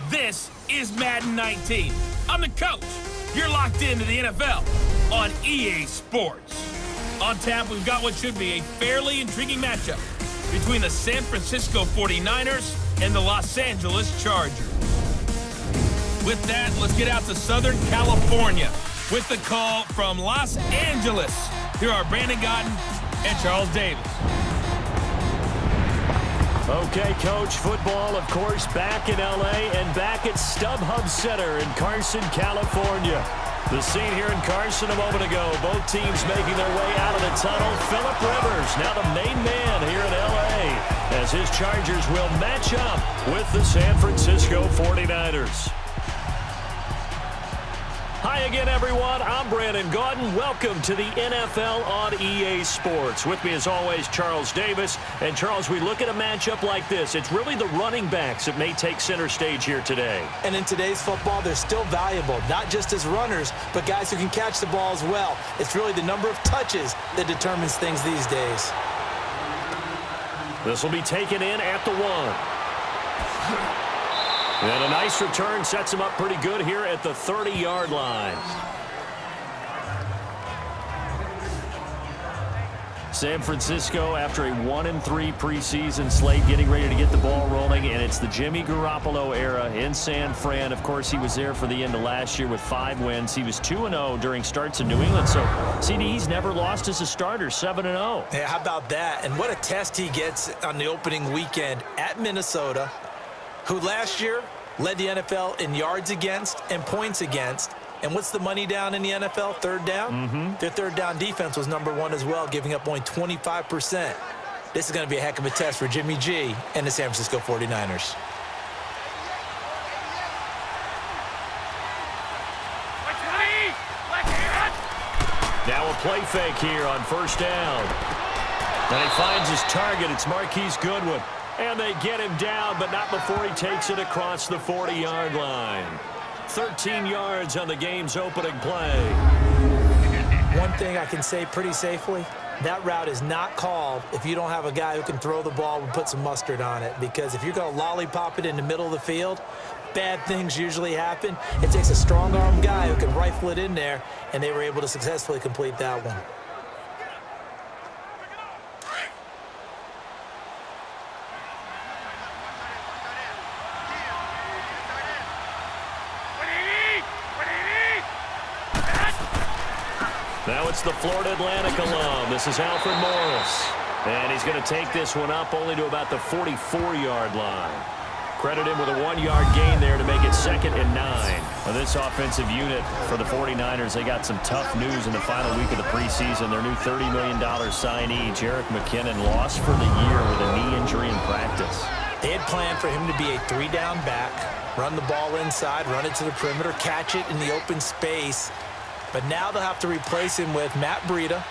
This is Madden 19. I'm the coach. You're locked into the NFL on EA Sports. On tap, we've got what should be a fairly intriguing matchup between the San Francisco 49ers and the Los Angeles Chargers. With that, let's get out to Southern California with the call from Los Angeles. Here are Brandon Godden and Charles Davis. Okay, Coach, football, of course, back in L.A. and back at STUBHUB Center in Carson, California. The scene here in Carson a moment ago. Both teams making their way out of the tunnel. Phillip Rivers, now the main man here in L.A. as his Chargers will match up with the San Francisco 49ers. Hi again, everyone. I'm Brandon Godden. Welcome to the NFL on EA Sports. With me, as always, Charles Davis. And, Charles, we look at a matchup like this. It's really the running backs that may take center stage here today. And in today's football, they're still valuable, not just as runners, but guys who can catch the ball as well. It's really the number of touches that determines things these days. This will be taken in at the 1. And a nice return sets him up pretty good here at the 30-yard line. San Francisco, after a 1-3 preseason slate, getting ready to get the ball rolling, and it's the Jimmy Garoppolo era in San Fran. Of course, he was there for the end of last year with 5 wins. He was 2-0 during starts in New England, so CD, he's never lost as a starter, 7-0. Yeah, how about that? And what a test he gets on the opening weekend at Minnesota, who last year led the NFL in yards against and points against. And what's the money down in the NFL? Third down? Their third down defense was #1 as well, giving up only 25%. This is going to be a heck of a test for Jimmy G and the San Francisco 49ers. Now a play fake here on first down. And he finds his target. It's Marquise Goodwin. And they get him down, but not before he takes it across the 40-yard line. 13 yards on the game's opening play. One thing I can say pretty safely, that route is not called if you don't have a guy who can throw the ball and put some mustard on it. Because if you're going to lollipop it in the middle of the field, bad things usually happen. It takes a strong-arm guy who can rifle it in there, and they were able to successfully complete that one. Now it's the Florida Atlantic alum. This is Alfred Morris. And he's going to take this one up only to about the 44-yard line. Credit him with a 1-yard gain there to make it 2nd and 9. Now this offensive unit for the 49ers, they got some tough news in the final week of the preseason. Their new $30 million signee, Jerick McKinnon, lost for the year with a knee injury in practice. They had planned for him to be a 3-down back, run the ball inside, run it to the perimeter, catch it in the open space. But now they'll have to replace him with Matt Breida,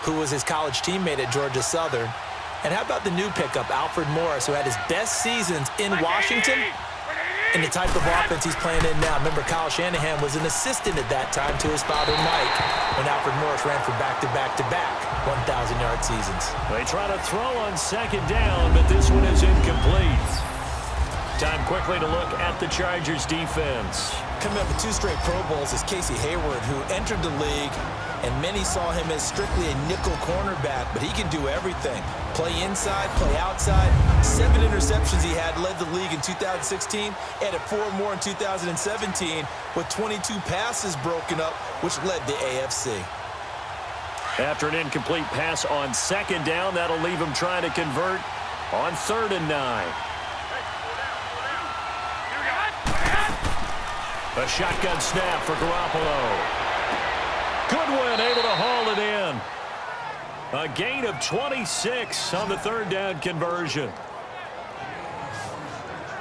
who was his college teammate at Georgia Southern. And how about the new pickup, Alfred Morris, who had his best seasons in Washington and the type of offense he's playing in now. Remember, Kyle Shanahan was an assistant at that time to his father, Mike, when Alfred Morris ran for back-to-back-to-back 1,000-yard seasons. They try to throw on 2nd down, but this one is incomplete. Time quickly to look at the Chargers defense. Coming up with 2 straight Pro Bowls is Casey Hayward, who entered the league, and many saw him as strictly a nickel cornerback, but he can do everything. Play inside, play outside. 7 interceptions he had, led the league in 2016, added 4 more in 2017, with 22 passes broken up, which led the AFC. After an incomplete pass on 2nd down, that'll leave him trying to convert on 3rd and 9. A shotgun snap for Garoppolo. Goodwin able to haul it in. A gain of 26 on the 3rd down conversion.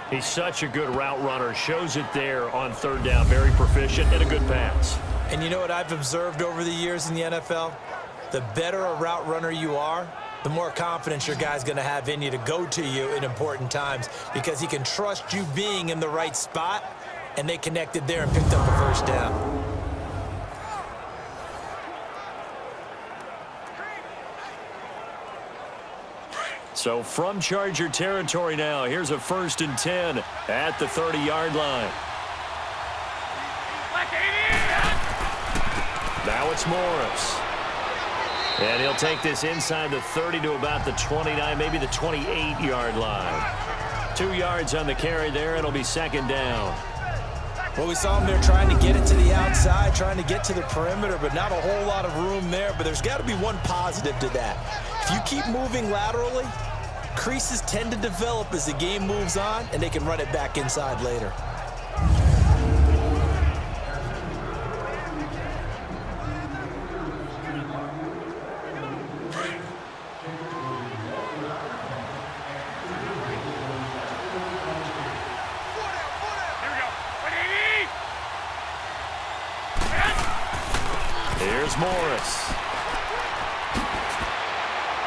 He's such a good route runner. Shows it there on 3rd down. Very proficient and a good pass. And you know what I've observed over the years in the NFL? The better a route runner you are, the more confidence your guy's going to have in you to go to you in important times, because he can trust you being in the right spot. And they connected there and picked up a 1st down. So from Charger territory now, here's a 1st and 10 at the 30-yard line. Now it's Morris. And he'll take this inside the 30 to about the 29, maybe the 28-yard line. 2 yards on the carry there. It'll be 2nd down. Well, we saw him there trying to get it to the outside, trying to get to the perimeter, but not a whole lot of room there. But there's got to be one positive to that. If you keep moving laterally, creases tend to develop as the game moves on, and they can run it back inside later. Here's Morris.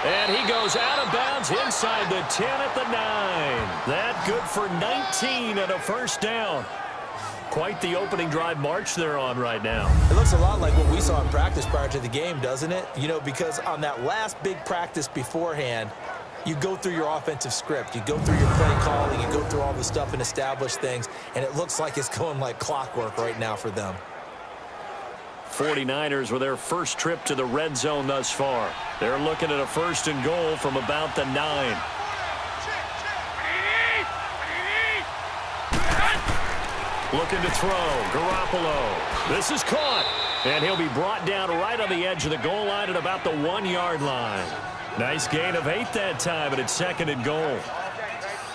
And he goes out of bounds inside the 10 at the 9. That good for 19 and a 1st down. Quite the opening drive march they're on right now. It looks a lot like what we saw in practice prior to the game, doesn't it? You know, because on that last big practice beforehand, you go through your offensive script. You go through your play calling. You go through all the stuff and establish things. And it looks like it's going like clockwork right now for them. 49ers with their first trip to the red zone thus far. They're looking at a 1st and goal from about the 9. Looking to throw. Garoppolo. This is caught. And he'll be brought down right on the edge of the goal line at about the 1-yard line. Nice gain of 8 that time, and it's 2nd and goal.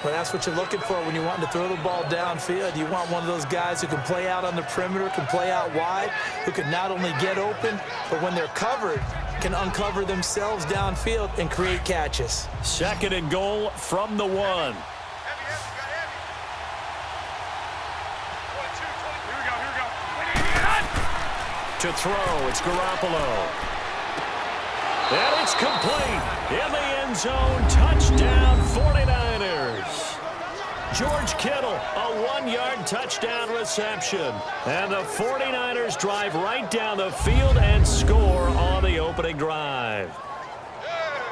Well, that's what you're looking for when you want to throw the ball downfield. You want one of those guys who can play out on the perimeter, can play out wide, who can not only get open, but when they're covered, can uncover themselves downfield and create catches. 2nd and goal from the 1. To throw, it's Garoppolo. And it's complete. In the end zone, touchdown 49ers. George Kittle, a 1-yard touchdown reception. And the 49ers drive right down the field and score on the opening drive.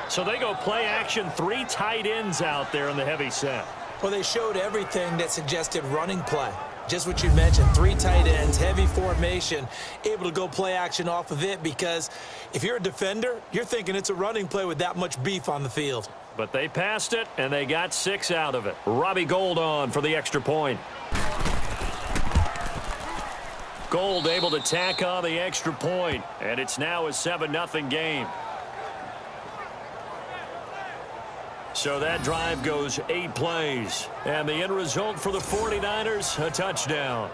So they go play action, 3 tight ends out there in the heavy set. Well, they showed everything that suggested running play. Just what you mentioned, 3 tight ends, heavy formation, able to go play action off of it, because if you're a defender, you're thinking it's a running play with that much beef on the field. But they passed it, and they got 6 out of it. Robbie Gould on for the extra point. Gould able to tack on the extra point, and it's now a 7-0 game. So that drive goes 8 plays. And the end result for the 49ers, a touchdown.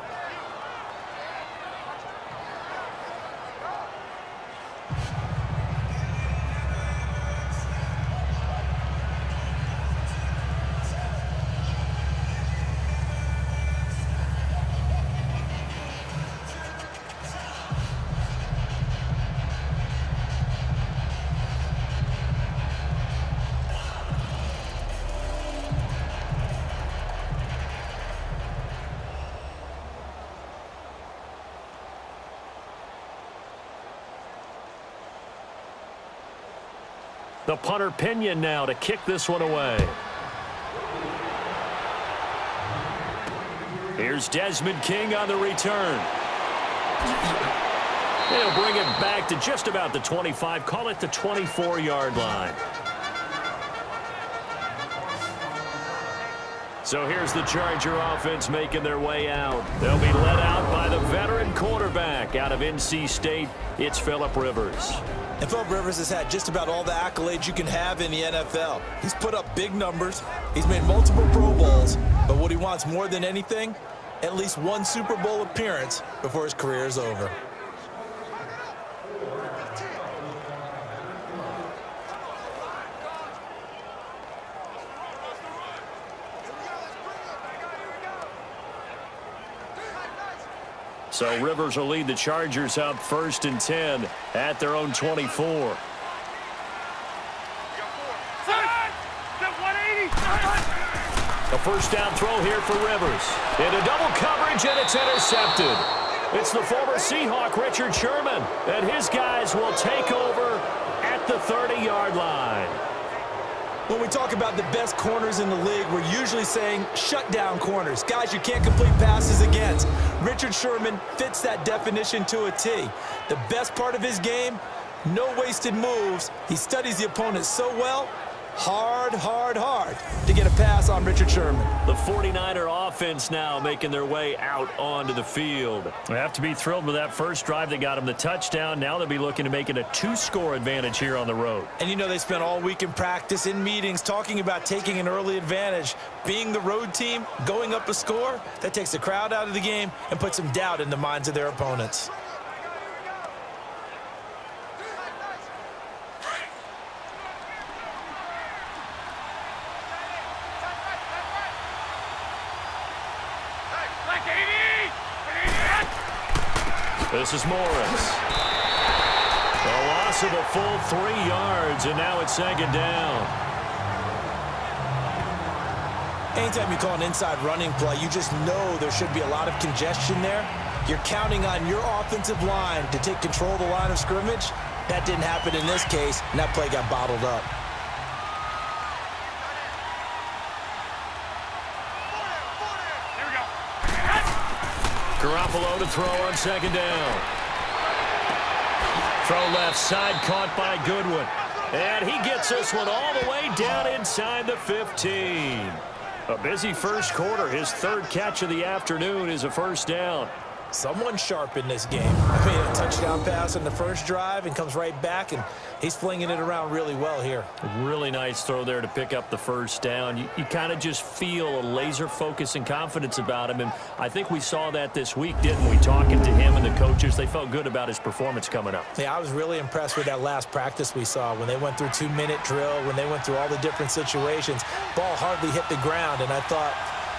The punter Pinion now to kick this one away. Here's Desmond King on the return. They'll bring it back to just about the 25, call it the 24-yard line. So here's the Charger offense making their way out. They'll be led out by the veteran quarterback out of NC State. It's Phillip Rivers. And Phillip Rivers has had just about all the accolades you can have in the NFL. He's put up big numbers. He's made multiple Pro Bowls. But what he wants more than anything, at least 1 Super Bowl appearance before his career is over. So Rivers will lead the Chargers up 1st and 10 at their own 24. A 1st down throw here for Rivers. Into double coverage, and it's intercepted. It's the former Seahawk, Richard Sherman, and his guys will take over at the 30-yard line. When we talk about the best corners in the league, we're usually saying shutdown corners, guys you can't complete passes against. Richard Sherman fits that definition to a T. The best part of his game, no wasted moves. He studies the opponent so well, hard to get a pass on Richard Sherman. The 49er offense now making their way out onto the field. They have to be thrilled with that first drive that got them the touchdown. Now they'll be looking to make it a 2-score advantage here on the road. And you know they spent all week in practice, in meetings, talking about taking an early advantage. Being the road team, going up a score, that takes the crowd out of the game and puts some doubt in the minds of their opponents. This is Morris. A loss of a full 3 yards, and now it's second down. Anytime you call an inside running play, you just know there should be a lot of congestion there. You're counting on your offensive line to take control of the line of scrimmage. That didn't happen in this case, and that play got bottled up. Garoppolo to throw on second down. Throw left side, caught by Goodwin. And he gets this one all the way down inside the 15. A busy first quarter. His 3rd catch of the afternoon is a first down. Someone sharp in this game. I mean, a touchdown pass in the first drive and comes right back, and he's flinging it around really well here. Really nice throw there to pick up the first down. You kind of just feel a laser focus and confidence about him, and I think we saw that this week, didn't we? Talking to him and the coaches, they felt good about his performance coming up. Yeah, I was really impressed with that last practice we saw when they went through 2-minute drill, when they went through all the different situations. Ball hardly hit the ground, and I thought,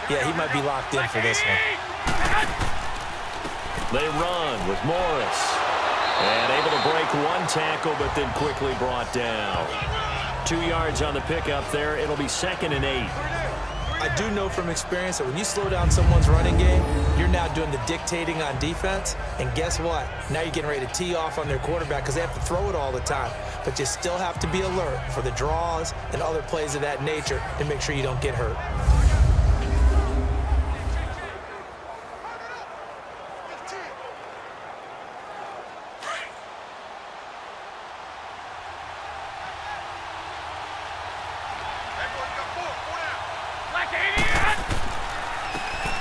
yeah, he might be locked in for this one. They run with Morris. And able to break 1 tackle, but then quickly brought down. 2 yards on the pickup there. It'll be 2nd and 8. I do know from experience that when you slow down someone's running game, you're now doing the dictating on defense. And guess what? Now you're getting ready to tee off on their quarterback because they have to throw it all the time. But you still have to be alert for the draws and other plays of that nature to make sure you don't get hurt.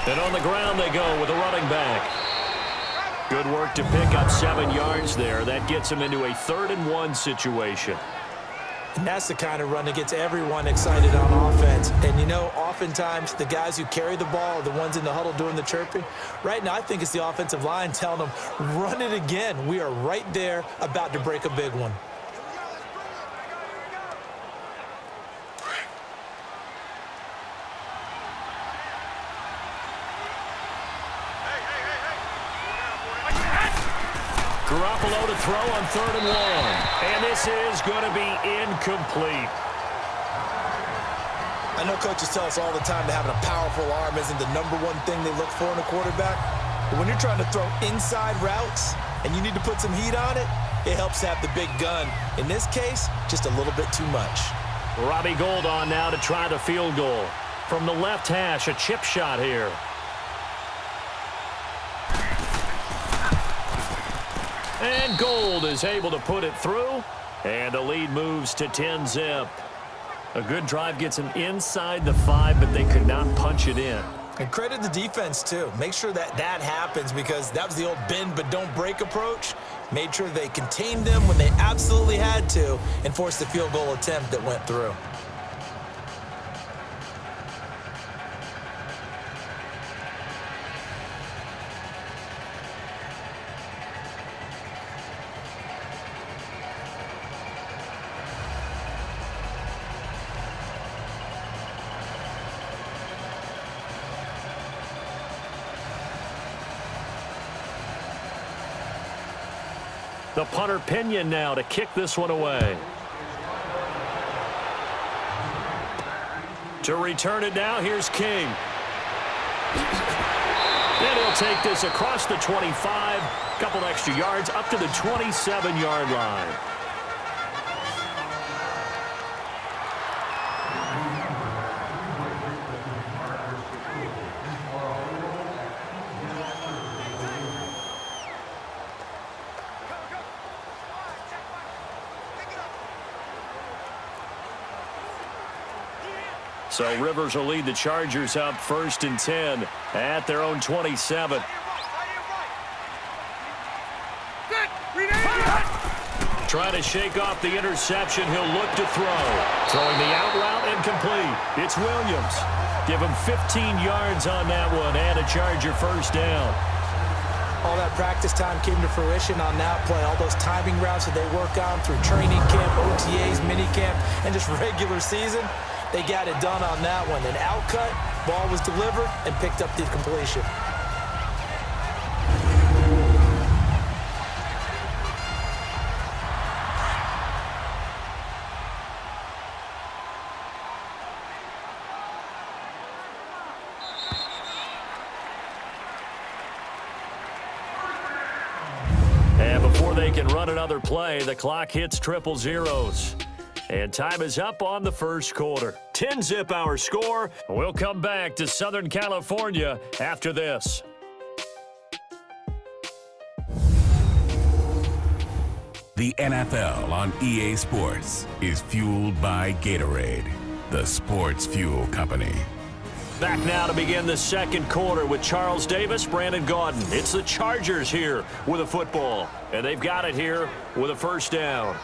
And on the ground they go with a running back. Good work to pick up 7 yards there. That gets him into a 3rd and 1 situation. And that's the kind of run that gets everyone excited on offense. And, you know, oftentimes the guys who carry the ball are the ones in the huddle doing the chirping. Right now, I think it's the offensive line telling them, run it again. We are right there about to break a big one. Garoppolo to throw on 3rd and 1. And this is going to be incomplete. I know coaches tell us all the time that having a powerful arm isn't the #1 thing they look for in a quarterback. But when you're trying to throw inside routes and you need to put some heat on it, it helps to have the big gun. In this case, just a little bit too much. Robbie Gould on now to try the field goal. From the left hash, a chip shot here. And Gould is able to put it through. And the lead moves to 10-zip. A good drive gets them inside the 5, but they could not punch it in. And credit the defense, too. Make sure that that happens because that was the old bend but don't break approach. Made sure they contained them when they absolutely had to and forced the field goal attempt that went through. The punter Pinion now to kick this one away. To return it now, here's King. And he'll take this across the 25, couple extra yards up to the 27-yard line. So Rivers will lead the Chargers up 1st and 10 at their own 27. Trying to shake off the interception. He'll look to throw. Throwing the out route and complete. It's Williams. Give him 15 yards on that one and a Charger 1st down. All that practice time came to fruition on that play. All those timing routes that they work on through training camp, OTAs, minicamp, and just regular season, they got it done on that one. An outcut, ball was delivered, and picked up the completion. They can run another play. The clock hits triple zeros. And time is up on the 1st quarter. 10-zip our score. We'll come back to Southern California after this. The NFL on EA Sports is fueled by Gatorade, the sports fuel company. Back now to begin the 2nd quarter with Charles Davis, Brandon Gaudin. It's the Chargers here with a football, and they've got it here with a 1st down.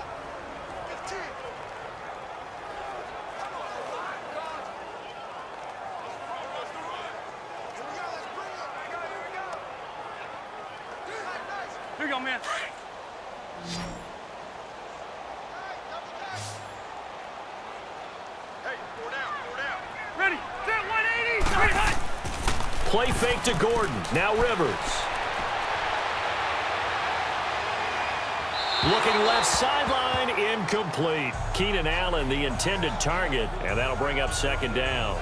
Here you go, man. Ready, set 180. Play fake to Gordon. Now Rivers. Looking left sideline, incomplete. Keenan Allen, the intended target, and that'll bring up 2nd down.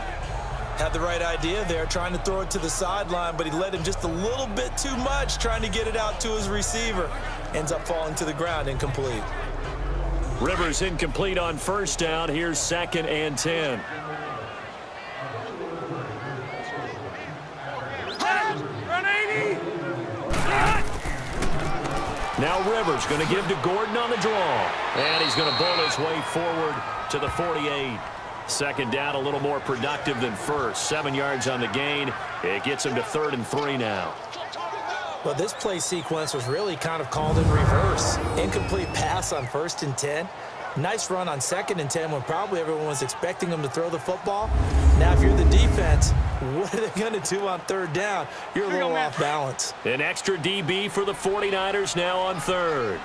Had the right idea there, trying to throw it to the sideline, but he led him just a little bit too much, trying to get it out to his receiver. Ends up falling to the ground, incomplete. Rivers incomplete on 1st down. Here's 2nd and 10. Now Rivers going to give to Gordon on the draw. And he's going to bowl his way forward to the 48. 2nd down, a little more productive than 1st. 7 yards on the gain. It gets him to 3rd and 3 now. Well, this play sequence was really kind of called in reverse. Incomplete pass on 1st and 10. Nice run on 2nd and 10 when probably everyone was expecting him to throw the football. Now, if you're the defense, what are they going to do on 3rd down? You're a little off balance. An extra DB for the 49ers now on 3rd.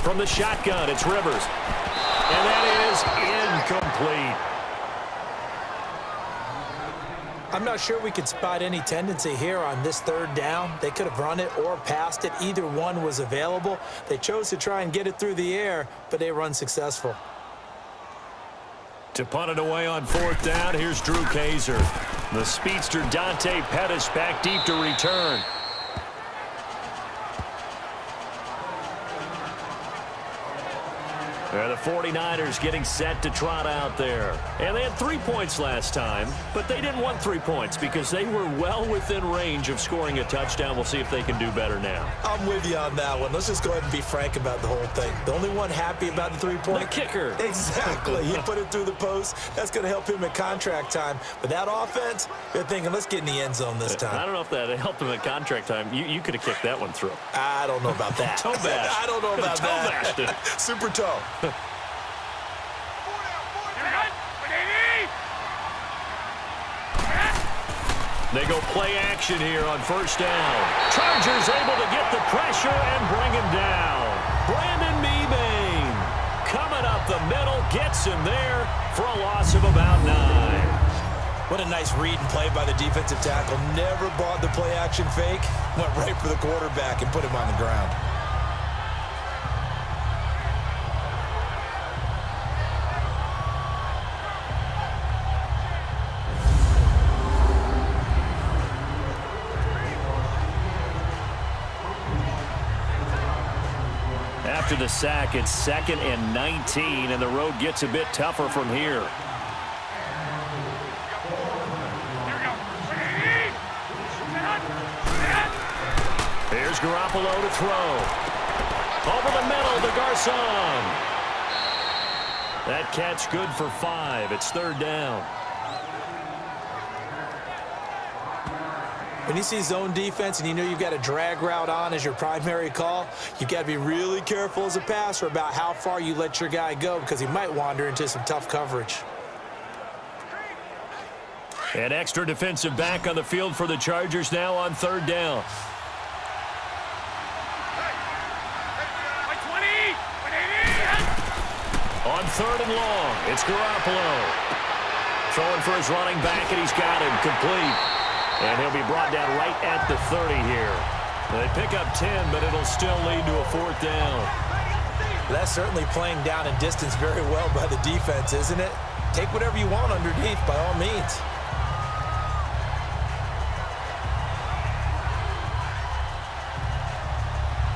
From the shotgun, it's Rivers. And that is incomplete. I'm not sure we could spot any tendency here on this 3rd down. They could have run it or passed it. Either one was available. They chose to try and get it through the air, but they were unsuccessful. To punt it away on 4th down, here's Drew Kaiser. The speedster Dante Pettis back deep to return. The 49ers getting set to trot out there. And they had 3 points last time, but they didn't want 3 points because they were well within range of scoring a touchdown. We'll see if they can do better now. I'm with you on that one. Let's just go ahead and be frank about the whole thing. The only one happy about the 3-point. The kicker. Exactly. He put it through the post. That's going to help him at contract time. But that offense, they're thinking, let's get in the end zone this time. I don't know if that helped him at contract time. You could have kicked that one through. I don't know about that. Toe bash. I don't know about toe that. Bashed it. Super toe. They go play action here on 1st down. Chargers able to get the pressure and bring him down. Brandon Mebane coming up the middle, gets him there for a loss of about 9. What a nice read and play by the defensive tackle. Never bought the play action fake. Went right for the quarterback and put him on the ground. After the sack, it's 2nd and 19, and the road gets a bit tougher from here. Here's Garoppolo to throw. Over the middle to Garcon. That catch good for 5. It's 3rd down. When you see zone defense and you know you've got a drag route on as your primary call, you've got to be really careful as a passer about how far you let your guy go because he might wander into some tough coverage. An extra defensive back on the field for the Chargers now on 3rd down. On 3rd and long, it's Garoppolo. Throwing for his running back, and he's got him complete. And he'll be brought down right at the 30 here. They pick up 10, but it'll still lead to a 4th down. That's certainly playing down in distance very well by the defense, isn't it? Take whatever you want underneath, by all means.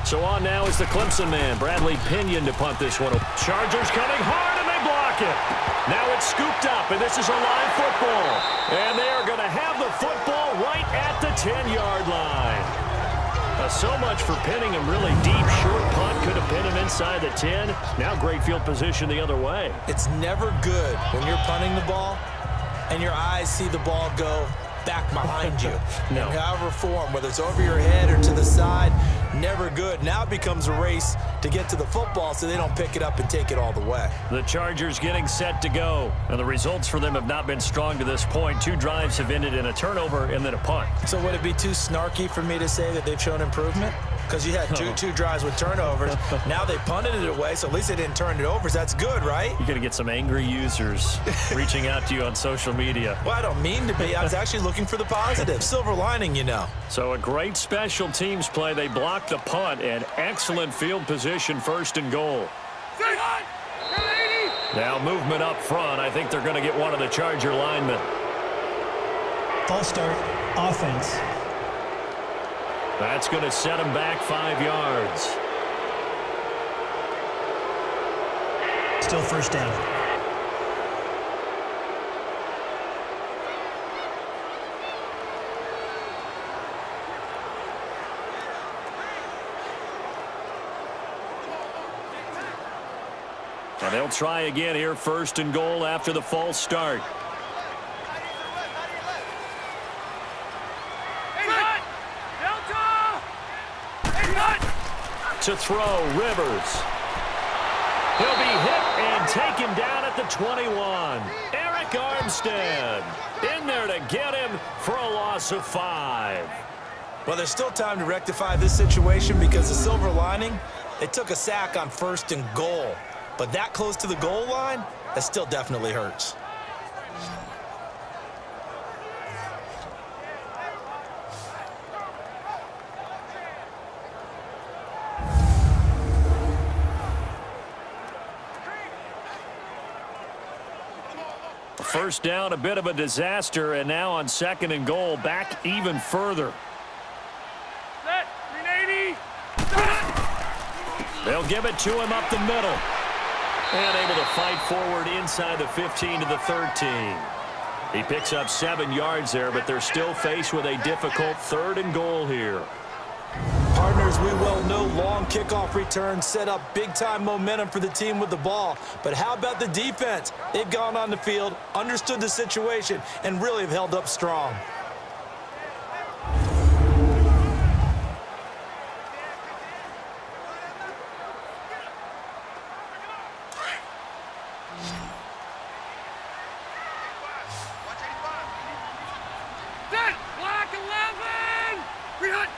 So on now is the Clemson man, Bradley Pinion, to punt this one. Chargers coming hard, and they block it. Now it's scooped up, and this is a live football. And they are going to have the football right at the 10-yard line. So much for pinning him really deep. Short punt could have pinned him inside the 10. Now great field position the other way. It's never good when you're punting the ball and your eyes see the ball go back behind you. No. In however form, whether it's over your head or to the side, never good. Now it becomes a race to get to the football so they don't pick it up and take it all the way. The Chargers getting set to go. And the results for them have not been strong to this point. 2 drives have ended in a turnover and then a punt. So would it be too snarky for me to say that they've shown improvement? Because you had two drives with turnovers. Now they punted it away, so at least they didn't turn it over. So that's good, right? You're going to get some angry users reaching out to you on social media. Well, I don't mean to be. I was actually looking for the positive. Silver lining, you know. So a great special teams play. They blocked the punt and excellent field position, 1st and goal. Now movement up front. I think they're going to get one of the Charger linemen. False start, offense. That's going to set him back 5 yards. Still 1st down. And they'll try again here, 1st and goal after the false start. To throw, Rivers. He'll be hit and taken down at the 21. Eric Armstead in there to get him for a loss of 5. Well, there's still time to rectify this situation because the silver lining, they took a sack on 1st and goal. But that close to the goal line, that still definitely hurts. First down, a bit of a disaster, and now on 2nd and goal, back even further. Set, 380. They'll give it to him up the middle. And able to fight forward inside the 15 to the 13. He picks up 7 yards there, but they're still faced with a difficult 3rd and goal here. Partners, we well know long kickoff returns set up big-time momentum for the team with the ball. But how about the defense? They've gone on the field, understood the situation, and really have held up strong. Set, black 11. Rehunt.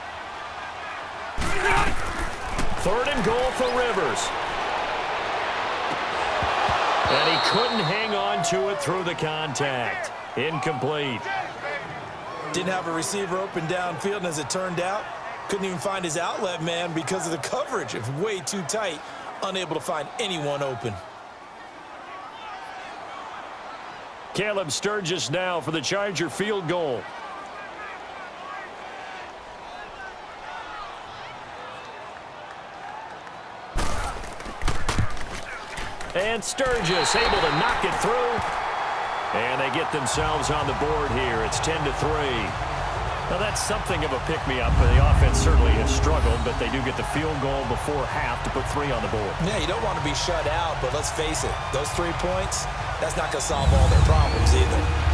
3rd and goal for Rivers. And he couldn't hang on to it through the contact. Incomplete. Didn't have a receiver open downfield, and as it turned out, couldn't even find his outlet man because of the coverage. It's way too tight, unable to find anyone open. Caleb Sturgis now for the Charger field goal. And Sturgis able to knock it through. And they get themselves on the board here. It's 10-3. Now, that's something of a pick-me-up. The offense certainly has struggled, but they do get the field goal before half to put 3 on the board. Yeah, you don't want to be shut out, but let's face it, those 3 points, that's not going to solve all their problems either.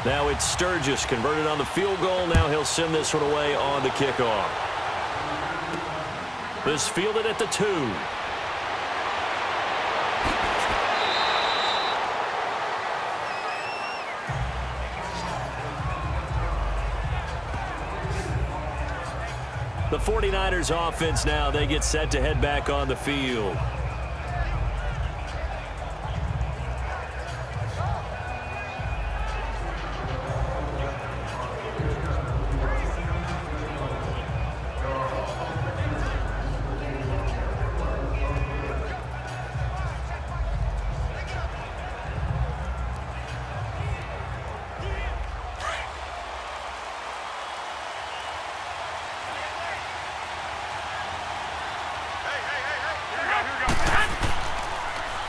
Now it's Sturgis converted on the field goal. Now he'll send this one away on the kickoff. This fielded at the 2. The 49ers offense now, they get set to head back on the field.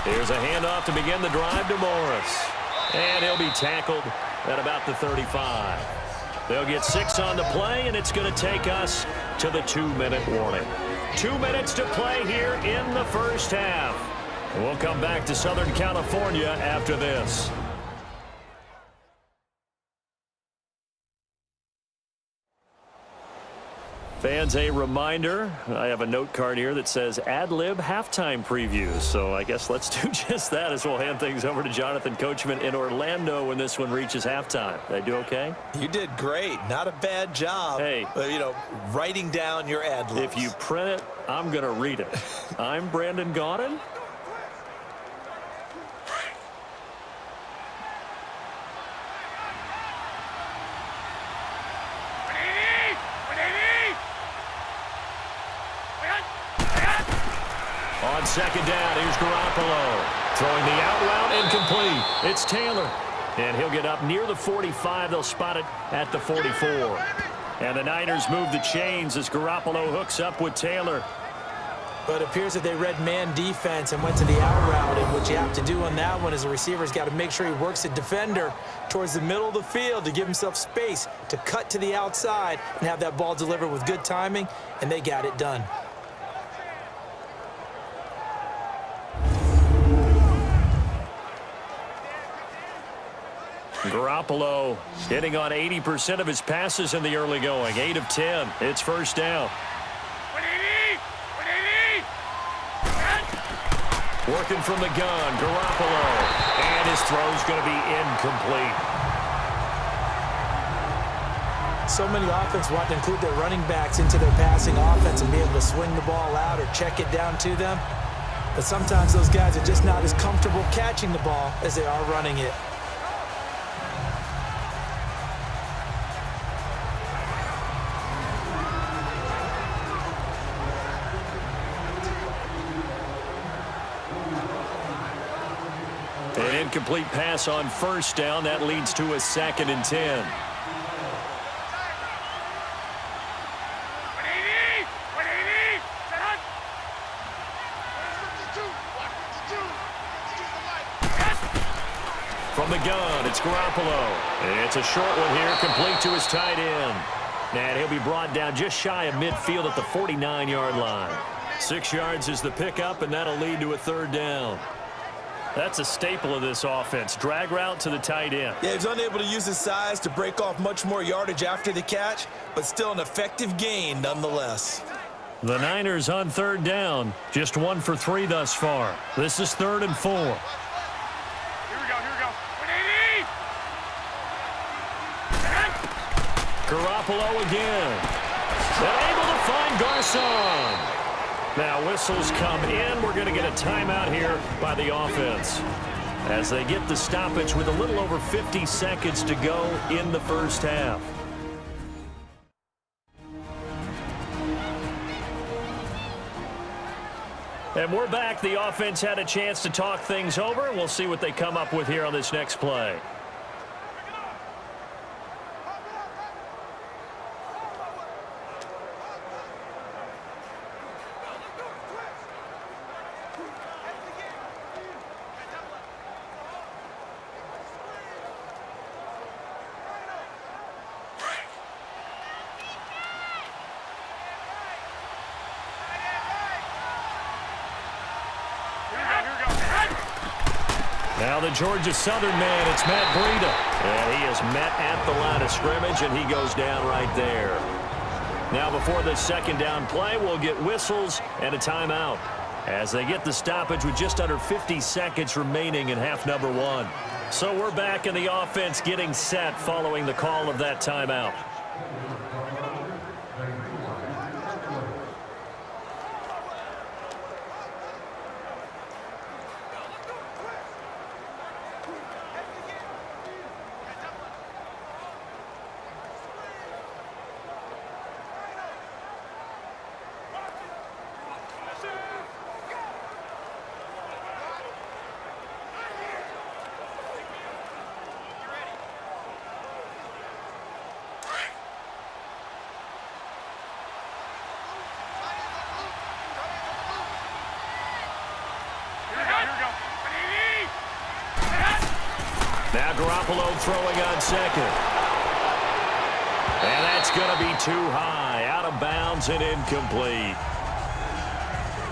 Here's a handoff to begin the drive to Morris. And he'll be tackled at about the 35. They'll get 6 on the play, and it's going to take us to the 2-minute warning. 2 minutes to play here in the first half. We'll come back to Southern California after this. Fans, a reminder, I have a note card here that says ad-lib halftime previews. So I guess let's do just that as we'll hand things over to Jonathan Coachman in Orlando when this one reaches halftime. Did I do okay? You did great. Not a bad job. Hey. Writing down your ad-libs. If you print it, I'm going to read it. I'm Brandon Gaudin. On second down, here's Garoppolo. Throwing the out route, incomplete. It's Taylor. And he'll get up near the 45. They'll spot it at the 44. And the Niners move the chains as Garoppolo hooks up with Taylor. But it appears that they read man defense and went to the out route. And what you have to do on that one is the receiver's got to make sure he works the defender towards the middle of the field to give himself space to cut to the outside and have that ball delivered with good timing, and they got it done. Garoppolo hitting on 80% of his passes in the early going. 8 of 10. It's first down. 180! Working from the gun, Garoppolo. And his throw's going to be incomplete. So many offenses want to include their running backs into their passing offense and be able to swing the ball out or check it down to them. But sometimes those guys are just not as comfortable catching the ball as they are running it. An incomplete pass on first down. That leads to a 2nd and 10. 180! 180! From the gun, it's Garoppolo. It's a short one here, complete to his tight end. And he'll be brought down just shy of midfield at the 49-yard line. 6 yards is the pickup, and that'll lead to a 3rd down. That's a staple of this offense. Drag route to the tight end. Yeah, he's unable to use his size to break off much more yardage after the catch, but still an effective gain nonetheless. The Niners on 3rd down. Just 1 for 3 thus far. This is 3rd and 4. Here we go, here we go. 180! Garoppolo again. And able to find Garcon. Now whistles come in. We're going to get a timeout here by the offense. as they get the stoppage with a little over 50 seconds to go in the first half. And we're back. The offense had a chance to talk things over. We'll see what they come up with here on this next play. Now the Georgia Southern man, it's Matt Breida. And he is met at the line of scrimmage, and he goes down right there. Now before this second down play, we'll get whistles and a timeout as they get the stoppage with just under 50 seconds remaining in half number one. So we're back in the offense getting set following the call of that timeout. Now Garoppolo throwing on second. And that's going to be too high, out of bounds and incomplete.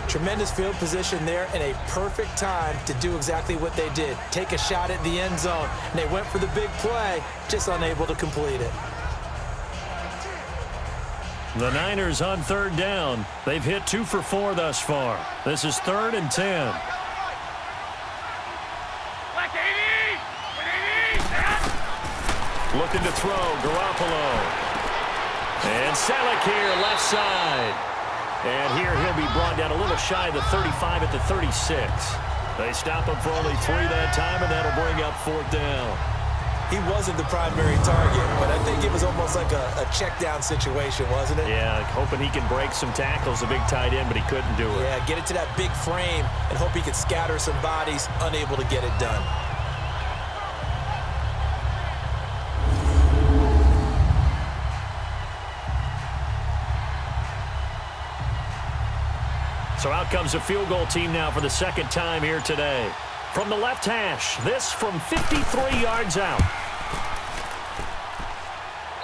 Tremendous field position there and a perfect time to do exactly what they did. Take a shot at the end zone. And they went for the big play, just unable to complete it. The Niners on third down. They've hit 2 for 4 thus far. This is 3rd and 10. Looking to throw, Garoppolo. And SFvsLAC here, left side. And here he'll be brought down a little shy of the 35 at the 36. They stop him for only 3 that time, and that'll bring up 4th down. He wasn't the primary target, but I think it was almost like a check down situation, wasn't it? Yeah, hoping he can break some tackles, a big tight end, but he couldn't do it. Yeah, get it to that big frame and hope he could scatter some bodies, unable to get it done. So out comes a field goal team now for the second time here today. From the left hash, this from 53 yards out.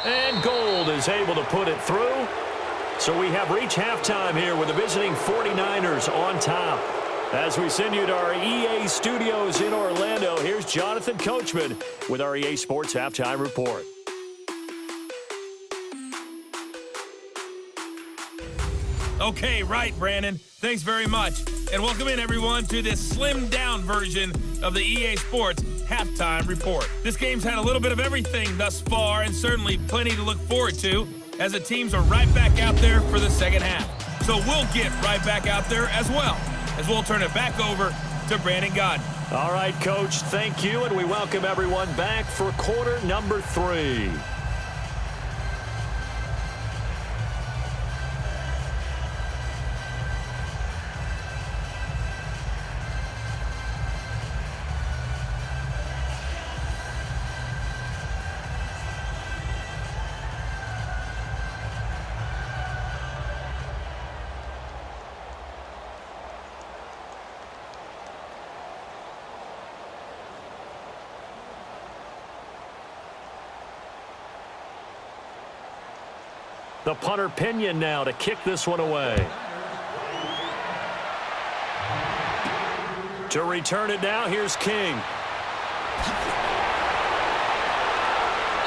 And Gold is able to put it through. So we have reached halftime here with the visiting 49ers on top. As we send you to our EA studios in Orlando, here's Jonathan Coachman with our EA Sports Halftime Report. Okay, right, Brandon. Thanks very much. And welcome in, everyone, to this slimmed-down version of the EA Sports Halftime Report. This game's had a little bit of everything thus far, and certainly plenty to look forward to, as the teams are right back out there for the second half. So we'll get right back out there as well, as we'll turn it back over to Brandon Godden. All right, Coach, thank you, and we welcome everyone back for quarter number 3. The punter Pinion now to kick this one away. To return it now, here's King.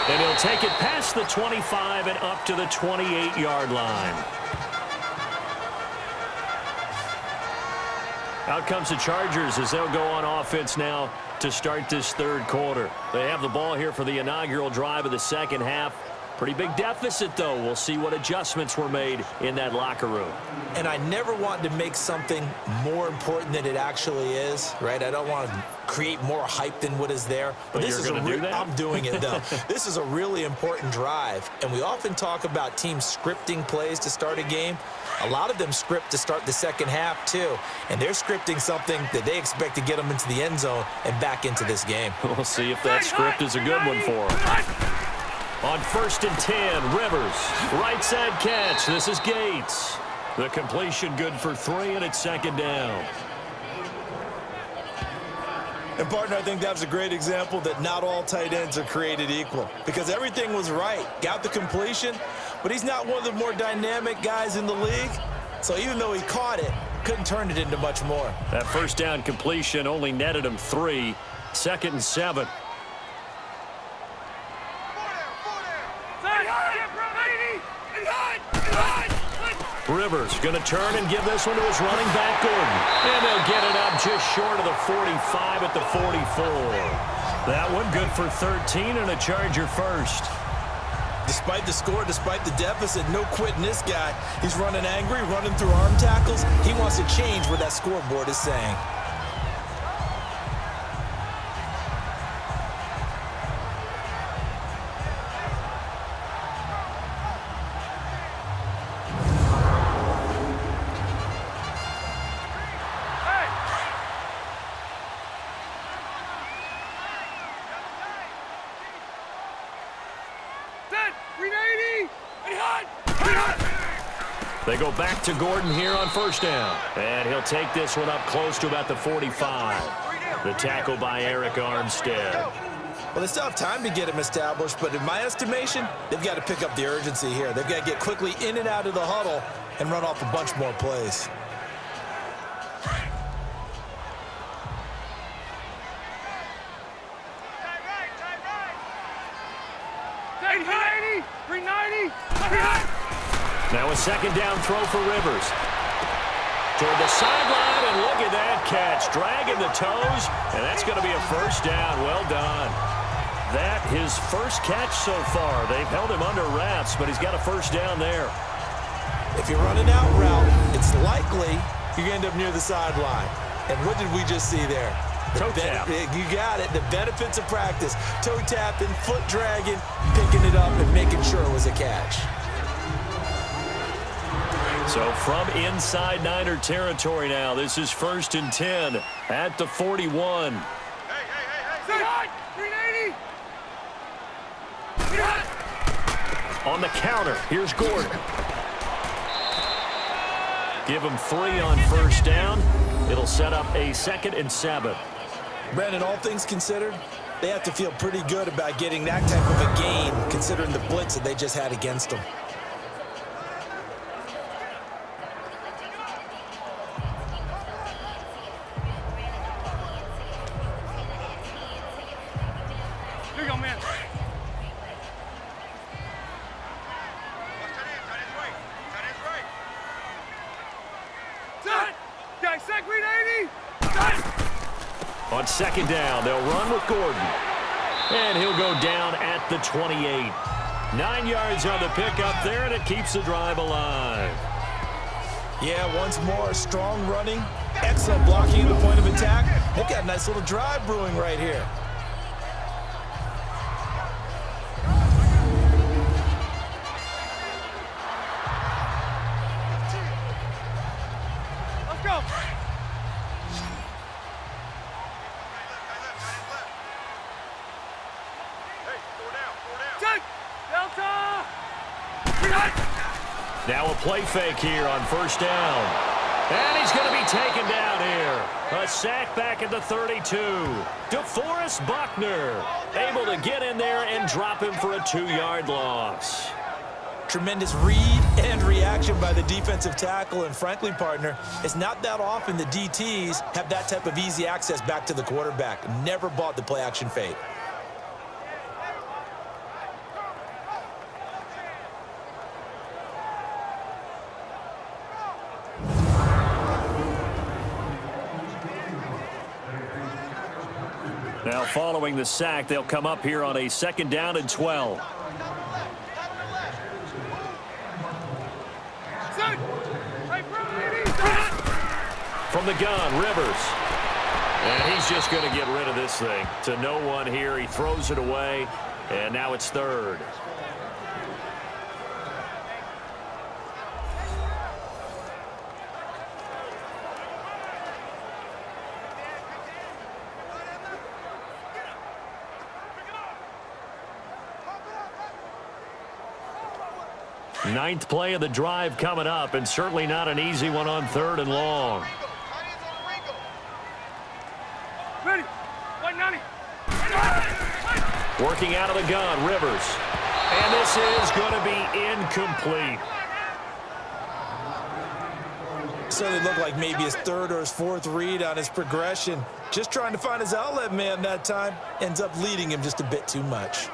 And he'll take it past the 25 and up to the 28-yard line. Out comes the Chargers as they'll go on offense now to start this third quarter. They have the ball here for the inaugural drive of the second half. Pretty big deficit, though. We'll see what adjustments were made in that locker room. And I never want to make something more important than it actually is, right? I don't want to create more hype than what is there. But this you're is going to do that? I'm doing it, though. This is a really important drive. And we often talk about teams scripting plays to start a game. A lot of them script to start the second half, too. And they're scripting something that they expect to get them into the end zone and back into this game. We'll see if that script is a good one for them. On 1st and 10, Rivers, right side catch. This is Gates. The completion good for 3, and it's 2nd down. And, partner, I think that was a great example that not all tight ends are created equal because everything was right. Got the completion, but he's not one of the more dynamic guys in the league. So even though he caught it, couldn't turn it into much more. That 1st down completion only netted him 3. 2nd and 7. Rivers going to turn and give this one to his running back, Gordon. And they'll get it up just short of the 45 at the 44. That one good for 13 and a Charger first. Despite the score, despite the deficit, no quitting this guy. He's running angry, running through arm tackles. He wants to change what that scoreboard is saying. They go back to Gordon here on 1st down. And he'll take this one up close to about the 45. The tackle by Eric Armstead. Well, they still have time to get him established, but in my estimation, they've got to pick up the urgency here. They've got to get quickly in and out of the huddle and run off a bunch more plays. Now a 2nd down throw for Rivers. Toward the sideline, and look at that catch. Dragging the toes, and that's going to be a 1st down. Well done. That his first catch so far. They've held him under wraps, but he's got a 1st down there. If you run an out route, it's likely you end up near the sideline. And what did we just see there? Toe tap. You got it. The benefits of practice. Toe tapping, foot dragging, picking it up, and making sure it was a catch. So from inside Niner territory now, this is 1st and 10 at the 41. On the counter, here's Gordon. Give him 3 on 1st down. It'll set up a 2nd and 7. Brandon, all things considered, they have to feel pretty good about getting that type of a gain, considering the blitz that they just had against them. Here you go, man. On 2nd down, they'll run with Gordon. And he'll go down at the 28. 9 yards on the pickup there, and it keeps the drive alive. Yeah, once more, strong running, excellent blocking at the point of attack. They've got a nice little drive brewing right here. Let's go. Now a play fake here on 1st down. And he's going to be taken down here. A sack back at the 32. DeForest Buckner able to get in there and drop him for a 2-yard loss. Tremendous read and reaction by the defensive tackle, and frankly, partner, it's not that often the DTs have that type of easy access back to the quarterback. Never bought the play action fake. Now following the sack, they'll come up here on a 2nd down and 12. From the gun, Rivers. And he's just going to get rid of this thing. To no one here. He throws it away. And now it's third. Ninth play of the drive coming up, and certainly not an easy one on 3rd and long. Ready. White 90. Working out of the gun, Rivers. And this is going to be incomplete. Certainly looked like maybe his 3rd or his 4th read on his progression. Just trying to find his outlet man that time. Ends up leading him just a bit too much.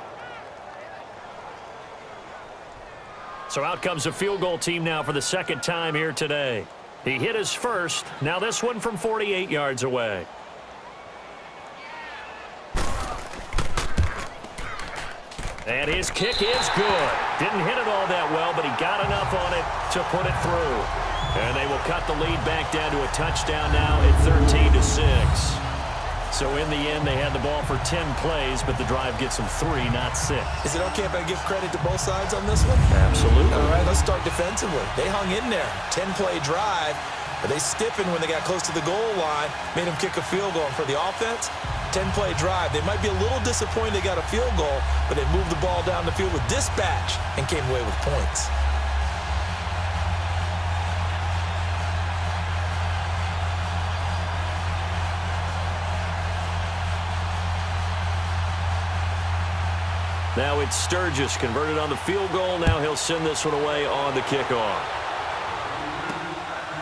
So out comes a field goal team now for the 2nd time here today. He hit his first. Now this one from 48 yards away. And his kick is good. Didn't hit it all that well, but he got enough on it to put it through. And they will cut the lead back down to a touchdown now at 13-6. So in the end, they had the ball for 10 plays, but the drive gets them 3, not 6. Is it okay if I give credit to both sides on this one? Absolutely. All right, let's start defensively. They hung in there. 10-play drive, but they stiffened when they got close to the goal line, made them kick a field goal. And for the offense, 10-play drive. They might be a little disappointed they got a field goal, but they moved the ball down the field with dispatch and came away with points. Now it's Sturgis converted on the field goal. Now he'll send this one away on the kickoff.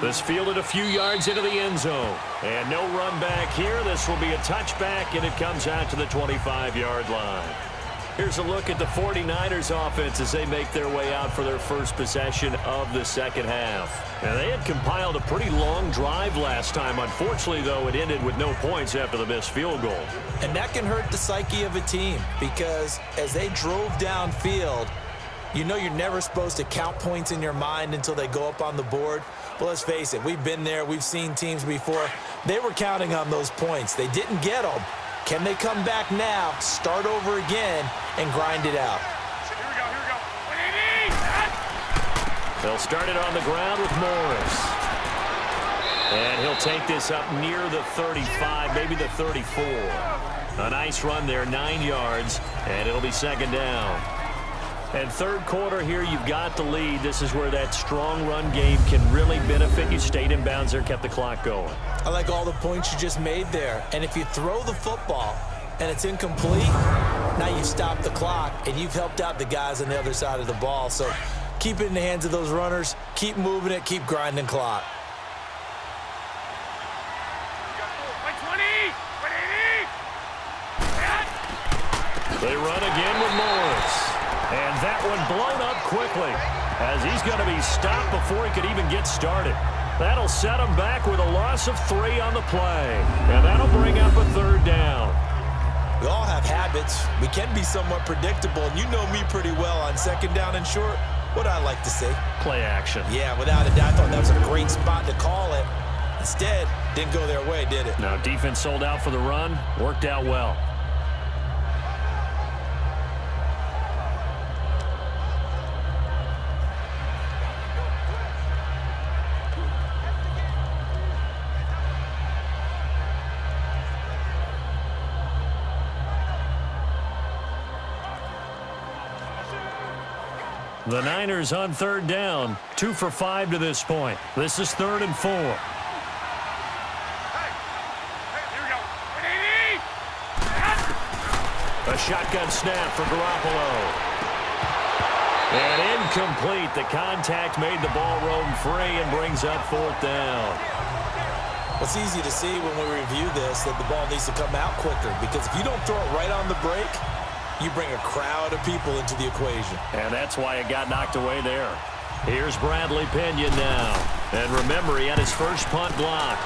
This fielded a few yards into the end zone. And no run back here. This will be a touchback, and it comes out to the 25-yard line. Here's a look at the 49ers offense as they make their way out for their first possession of the 2nd half. Now, they had compiled a pretty long drive last time. Unfortunately, though, it ended with no points after the missed field goal. And that can hurt the psyche of a team because as they drove downfield, you know you're never supposed to count points in your mind until they go up on the board. But let's face it, we've been there. We've seen teams before. They were counting on those points. They didn't get them. Can they come back now, start over again, and grind it out? Here we go. 180. They'll start it on the ground with Morris. And he'll take this up near the 35, maybe the 34. A nice run there, 9 yards, and it'll be 2nd down. And 3rd quarter here, you've got the lead. This is where that strong run game can really benefit you. Stayed in bounds there, kept the clock going. I like all the points you just made there. And if you throw the football and it's incomplete, now you've stopped the clock and you've helped out the guys on the other side of the ball. So keep it in the hands of those runners. Keep moving it. Keep grinding clock. 120. 180. They run again with Morris. And that one blown up quickly as he's going to be stopped before he could even get started. That'll set him back with a loss of 3 on the play. And that'll bring up a 3rd down. We all have habits. We can be somewhat predictable. And you know me pretty well on 2nd down and short. What I like to say? Play action. Yeah, without a doubt. I thought that was a great spot to call it. Instead, didn't go their way, did it? Now, defense sold out for the run. Worked out well. The Niners on 3rd down, 2 for 5 to this point. This is 3rd and 4. Here we go. 180. A shotgun snap for Garoppolo. And incomplete. The contact made the ball roam free and brings up 4th down. It's easy to see when we review this that the ball needs to come out quicker because if you don't throw it right on the break, you bring a crowd of people into the equation. And that's why it got knocked away there. Here's Bradley Pinion now. And remember, he had his first punt block.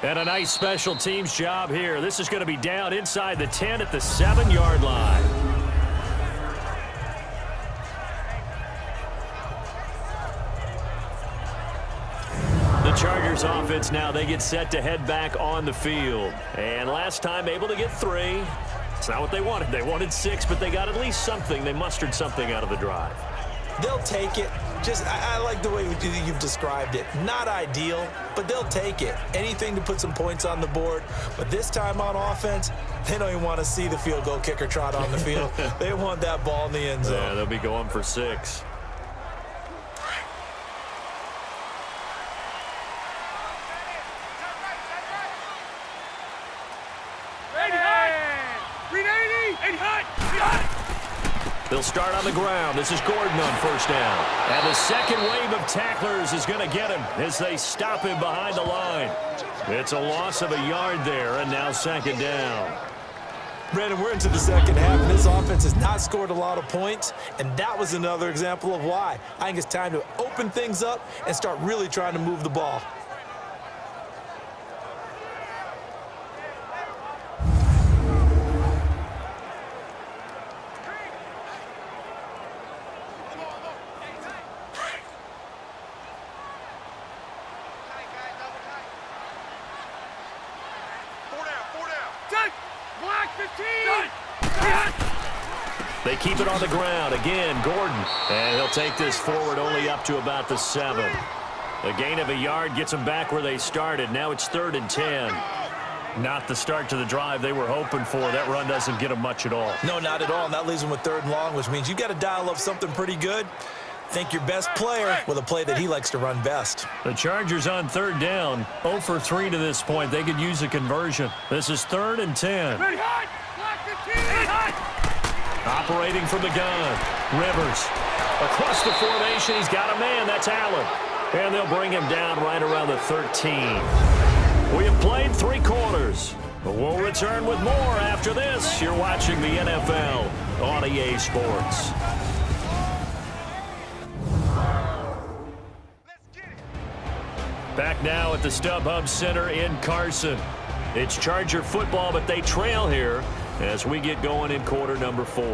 And a nice special teams job here. This is going to be down inside the 10 at the 7-yard line. Chargers offense now, they get set to head back on the field. And last time able to get 3. It's not what they wanted. They wanted 6, but they got at least something. They mustered something out of the drive. They'll take it. I like the way you've described it. Not ideal, but they'll take it. Anything to put some points on the board. But this time on offense, they don't even want to see the field goal kicker trot on the field. They want that ball in the end zone. Yeah, they'll be going for 6. They'll start on the ground. This is Gordon on first down. And the second wave of tacklers is going to get him as they stop him behind the line. It's a loss of a yard there, and now second down. Brandon, we're into the second half, and this offense has not scored a lot of points, and that was another example of why. I think it's time to open things up and start really trying to move the ball. They keep it on the ground. Again, Gordon. And he'll take this forward only up to about the 7. A gain of a yard gets them back where they started. Now it's 3rd and 10. Not the start to the drive they were hoping for. That run doesn't get them much at all. No, not at all. And that leaves them with 3rd and long, which means you got to dial up something pretty good. Think your best player with a play that he likes to run best. The Chargers on 3rd down. 0 for 3 to this point. They could use a conversion. This is 3rd and 10. Operating from the gun. Rivers. Across the formation, he's got a man. That's Allen. And they'll bring him down right around the 13. We have played 3 quarters. But we'll return with more after this. You're watching the NFL on EA Sports. Back now at the StubHub Center in Carson. It's Charger football, but they trail here as we get going in quarter number 4.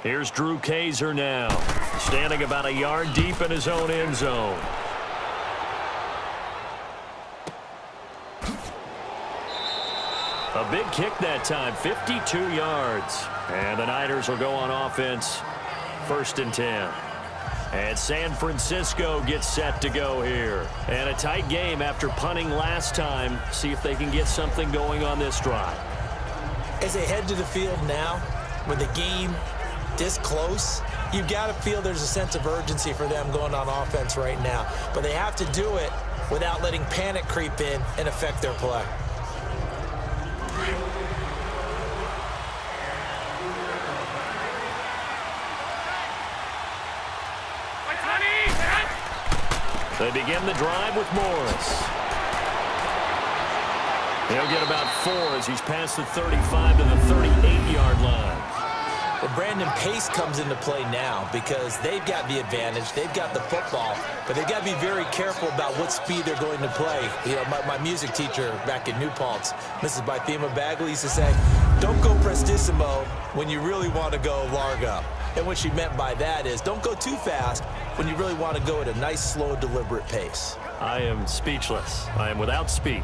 Here's Drew Kaiser now, standing about a yard deep in his own end zone. A big kick that time, 52 yards. And the Niners will go on offense, 1st and 10. And San Francisco gets set to go here. And a tight game after punting last time. See if they can get something going on this drive. As they head to the field now, with the game this close, you've got to feel there's a sense of urgency for them going on offense right now. But they have to do it without letting panic creep in and affect their play. They begin the drive with Morris. He'll get about 4 as he's past the 35 to the 38-yard line. Well, Brandon, pace comes into play now because they've got the advantage. They've got the football, but they've got to be very careful about what speed they're going to play. You know, my music teacher back in New Paltz, Mrs. Bythema Bagley, used to say, don't go prestissimo when you really want to go largo. And what she meant by that is don't go too fast when you really want to go at a nice, slow, deliberate pace. I am speechless. I am without speech.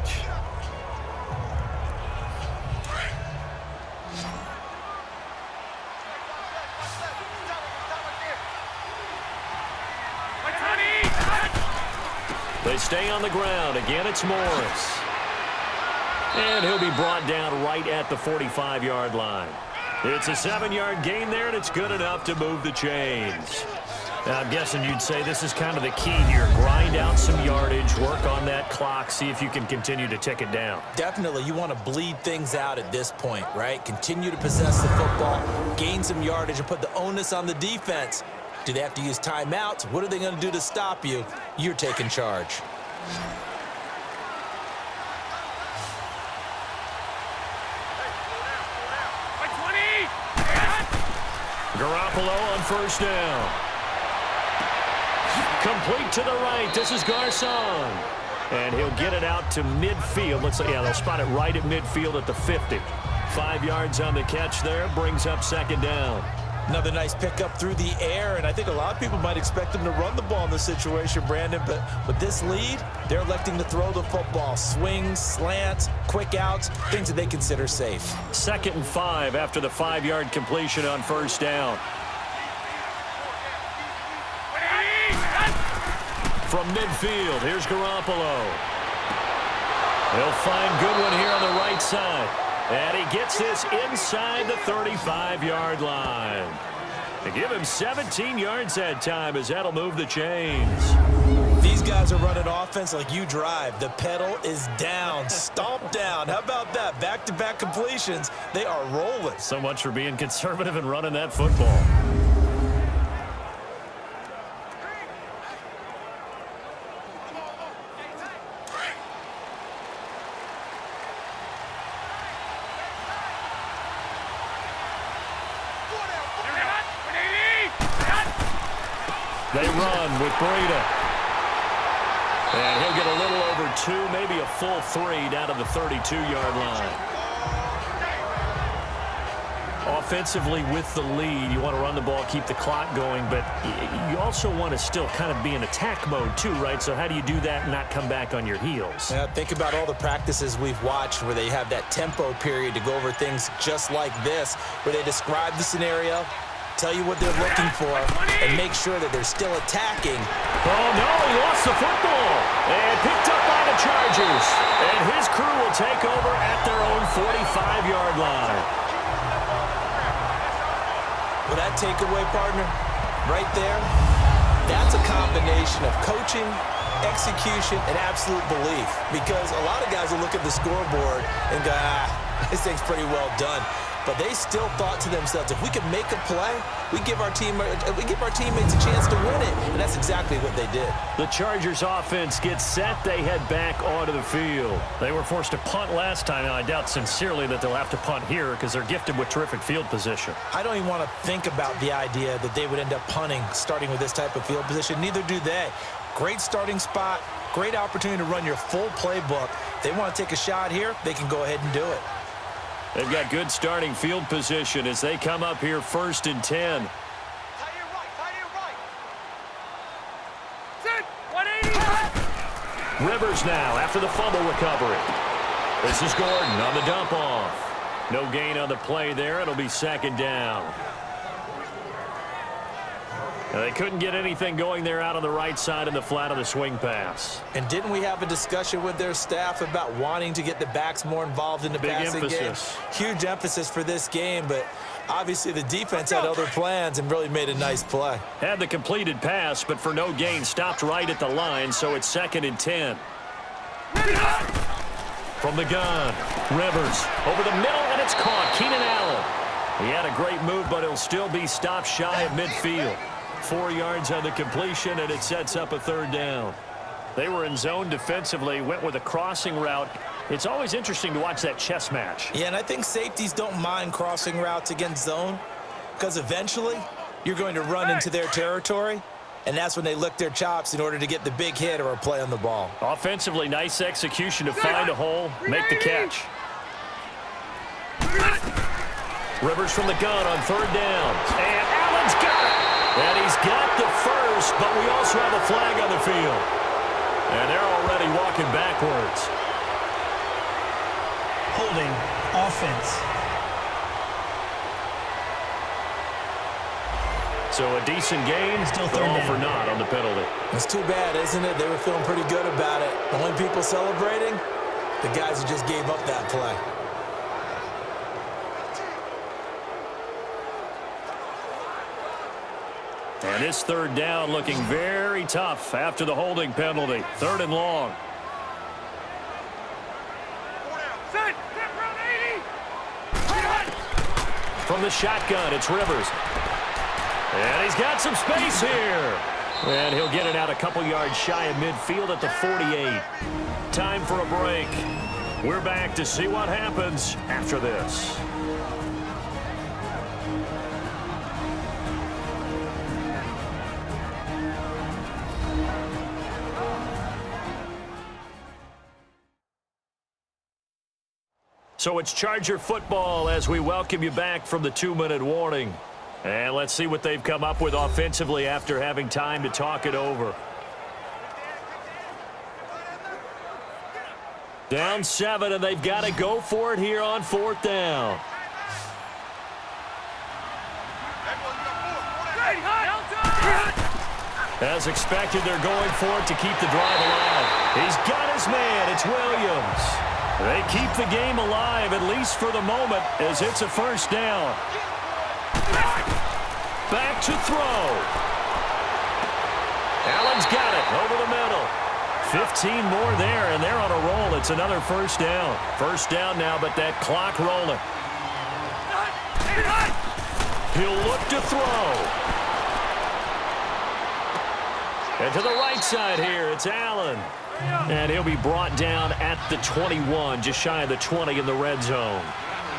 They stay on the ground. Again, it's Morris. And he'll be brought down right at the 45-yard line. It's a 7-yard gain there, and it's good enough to move the chains. Now, I'm guessing you'd say this is kind of the key here. Grind out some yardage, work on that clock, see if you can continue to tick it down. Definitely. You want to bleed things out at this point, right? Continue to possess the football, gain some yardage, and put the onus on the defense. Do they have to use timeouts? What are they going to do to stop you? You're taking charge. Garoppolo on first down. Complete to the right. This is Garcon. And he'll get it out to midfield. Looks like, yeah, they'll spot it right at midfield at the 50. 5 yards on the catch there, brings up second down. Another nice pickup through the air, and I think a lot of people might expect him to run the ball in this situation, Brandon, but with this lead, they're electing to throw the football. Swings, slants, quick outs, things that they consider safe. 2nd and 5 after the 5-yard completion on first down. From midfield, here's Garoppolo. He'll find Goodwin here on the right side. And he gets this inside the 35-yard line. They give him 17 yards that time as that'll move the chains. These guys are running offense like you drive. The pedal is down, stomp down. How about that? Back-to-back completions. They are rolling. So much for being conservative and running that football. They run with Breida. And he'll get a little over 2, maybe a full 3 down to the 32-yard line. Offensively with the lead, you want to run the ball, keep the clock going, but you also want to still kind of be in attack mode too, right? So how do you do that and not come back on your heels? Yeah, think about all the practices we've watched where they have that tempo period to go over things just like this, where they describe the scenario, tell you what they're looking for, and make sure that they're still attacking. Oh, no, he lost the football. And picked up by the Chargers. And his crew will take over at their own 45-yard line. Well, that takeaway, partner, right there, that's a combination of coaching, execution, and absolute belief. Because a lot of guys will look at the scoreboard and go, this thing's pretty well done. But they still thought to themselves, if we can make a play, we give our teammates a chance to win it. And that's exactly what they did. The Chargers offense gets set. They head back onto the field. They were forced to punt last time. Now, I doubt sincerely that they'll have to punt here because they're gifted with terrific field position. I don't even want to think about the idea that they would end up punting starting with this type of field position. Neither do they. Great starting spot, great opportunity to run your full playbook. If they want to take a shot here, they can go ahead and do it. They've got good starting field position as they come up here 1st and 10. Tight end right. Sit, 180. Rivers now after the fumble recovery. This is Gordon on the dump off. No gain on the play there. It'll be 2nd down. Now, they couldn't get anything going there out on the right side in the flat of the swing pass. And didn't we have a discussion with their staff about wanting to get the backs more involved in the passing game? Huge emphasis for this game, but obviously the defense had other plans and really made a nice play. Had the completed pass, but for no gain, stopped right at the line, so it's 2nd and 10. From the gun, Rivers over the middle, and it's caught. Keenan Allen. He had a great move, but he'll still be stopped shy at midfield. 4 yards on the completion, and it sets up a 3rd down. They were in zone defensively, went with a crossing route. It's always interesting to watch that chess match. Yeah, and I think safeties don't mind crossing routes against zone because eventually you're going to run into their territory, and that's when they lick their chops in order to get the big hit or a play on the ball. Offensively, nice execution to find a hole, make the catch. Rivers from the gun on 3rd down, and Allen's got it. And he's got the first, but we also have a flag on the field. And they're already walking backwards. Holding offense. So a decent game, Still but 3rd all down. for naught on the penalty. It's too bad, isn't it? They were feeling pretty good about it. The only people celebrating, the guys who just gave up that play. And this 3rd down looking very tough after the holding penalty. 3rd and long. Sit, round 80. From the shotgun, it's Rivers. And he's got some space here. And he'll get it out a couple yards shy of midfield at the 48. Time for a break. We're back to see what happens after this. So it's Charger football as we welcome you back from the 2-minute warning. And let's see what they've come up with offensively after having time to talk it over. Down 7, and they've got to go for it here on 4th down. As expected, they're going for it to keep the drive alive. He's got his man. It's Williams. They keep the game alive, at least for the moment, as it's a 1st down. Back to throw. Allen's got it over the middle. 15 more there, and they're on a roll. It's another 1st down. 1st down now, but that clock rolling. He'll look to throw. And to the right side here, it's Allen. And he'll be brought down at the 21, just shy of the 20 in the red zone.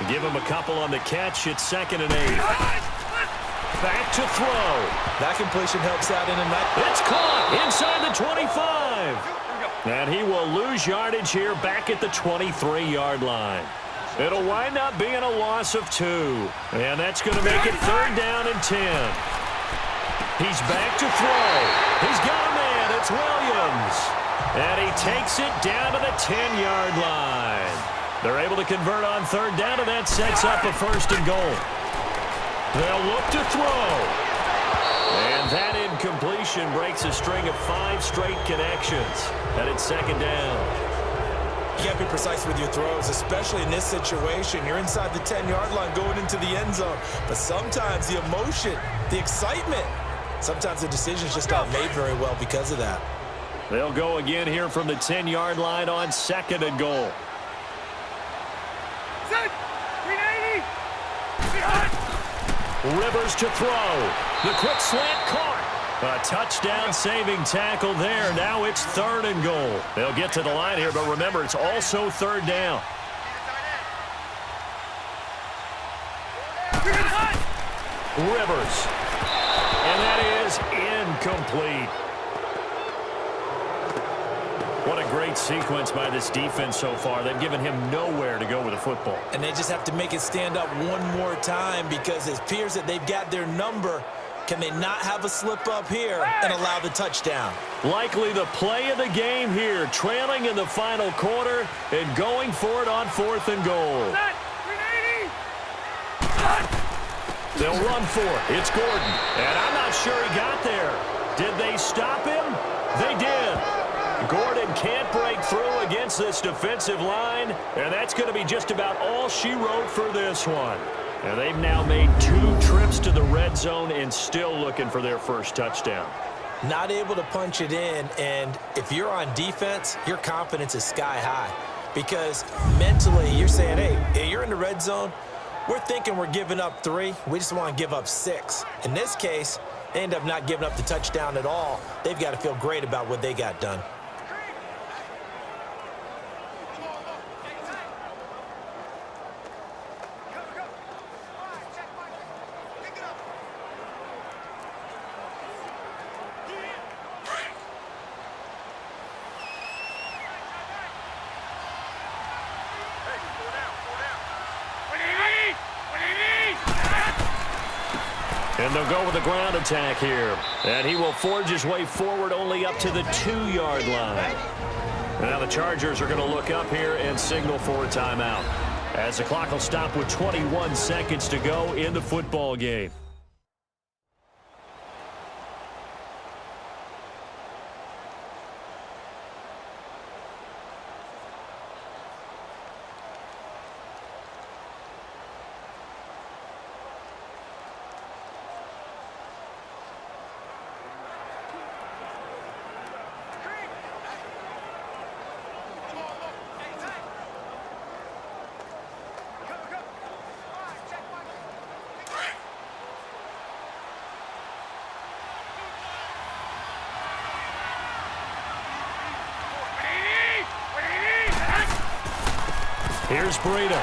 Give him a couple on the catch. It's 2nd and 8. Back to throw. That completion helps out in a night. It's caught inside the 25. And he will lose yardage here back at the 23-yard line. It'll wind up being a loss of 2. And that's going to make it 3rd down and 10. He's back to throw. He's got a man. It's Williams. And he takes it down to the 10-yard line. They're able to convert on 3rd down, and that sets up a 1st and goal. They'll look to throw. And that incompletion breaks a string of 5 straight connections. And it's 2nd down. You got to be precise with your throws, especially in this situation. You're inside the 10-yard line going into the end zone. But sometimes the emotion, the excitement, sometimes the decisions just aren't made very well because of that. They'll go again here from the 10-yard line on 2nd and goal. Rivers to throw. The quick slant caught. A touchdown-saving tackle there. Now it's 3rd and goal. They'll get to the line here, but remember, it's also 3rd down. Rivers. And that is incomplete. What a great sequence by this defense so far. They've given him nowhere to go with the football. And they just have to make it stand up one more time because it appears that they've got their number. Can they not have a slip up here and allow the touchdown? Likely the play of the game here, trailing in the final quarter and going for it on 4th and goal. They'll run for it. It's Gordon. And I'm not sure he got there. Did they stop him? They did. Gordon can't break through against this defensive line, and that's going to be just about all she wrote for this one. And they've now made 2 trips to the red zone and still looking for their 1st touchdown. Not able to punch it in, and if you're on defense, your confidence is sky high. Because mentally, you're saying, hey, you're in the red zone. We're thinking we're giving up 3. We just want to give up 6. In this case, they end up not giving up the touchdown at all. They've got to feel great about what they got done. And they'll go with the ground attack here. And he will forge his way forward only up to the 2-yard line. Now the Chargers are going to look up here and signal for a timeout, as the clock will stop with 21 seconds to go in the football game. Here's Breida.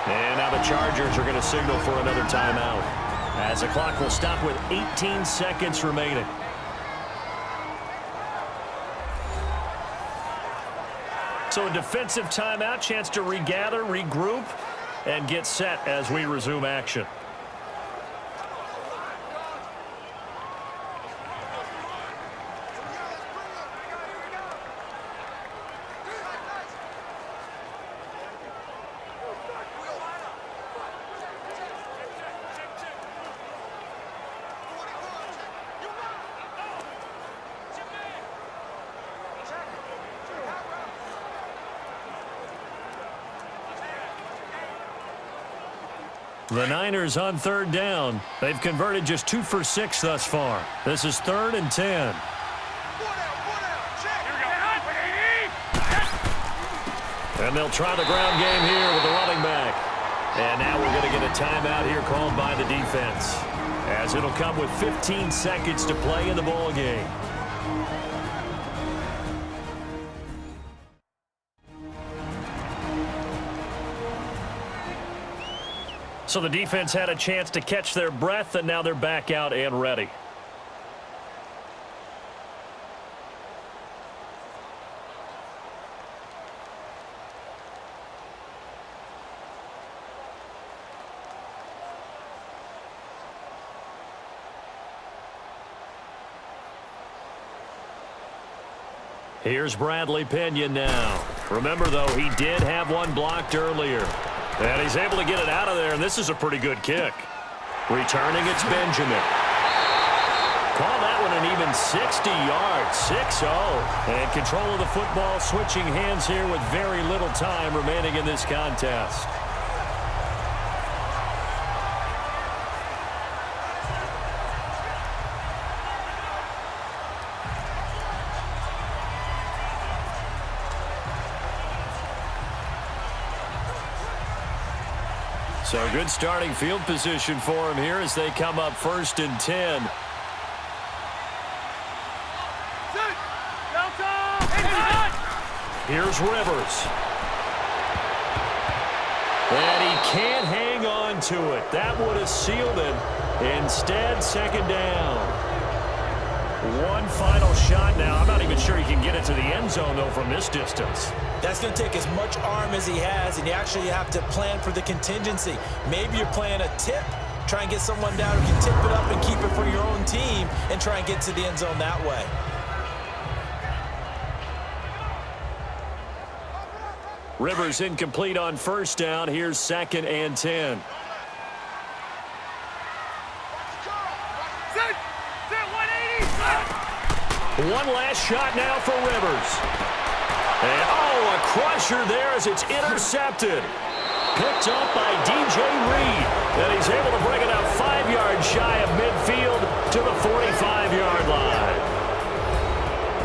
And now the Chargers are going to signal for another timeout, as the clock will stop with 18 seconds remaining. So a defensive timeout, chance to regather, regroup, and get set as we resume action. The Niners on third down. They've converted just 2 for 6 thus far. This is 3rd and 10. And they'll try the ground game here with the running back. And now we're going to get a timeout here called by the defense, as it'll come with 15 seconds to play in the ball game. So the defense had a chance to catch their breath, and now they're back out and ready. Here's Bradley Pinion now. Remember, though, he did have one blocked earlier. And he's able to get it out of there, and this is a pretty good kick. Returning, it's Benjamin. Call that one an even 60 yards, 6-0. And control of the football switching hands here with very little time remaining in this contest. So good starting field position for him here as they come up 1st and 10. Here's Rivers. And he can't hang on to it. That would have sealed it. Instead, 2nd down. One final shot now. I'm not even sure he can get it to the end zone, though, from this distance. That's going to take as much arm as he has, and you actually have to plan for the contingency. Maybe you're playing a tip. Try and get someone down who can tip it up and keep it for your own team and try and get to the end zone that way. Rivers incomplete on 1st down. Here's 2nd and 10. One last shot now for Rivers. And, a crusher there as it's intercepted. Picked up by DJ Reed. And he's able to bring it up 5 yards shy of midfield to the 45-yard line.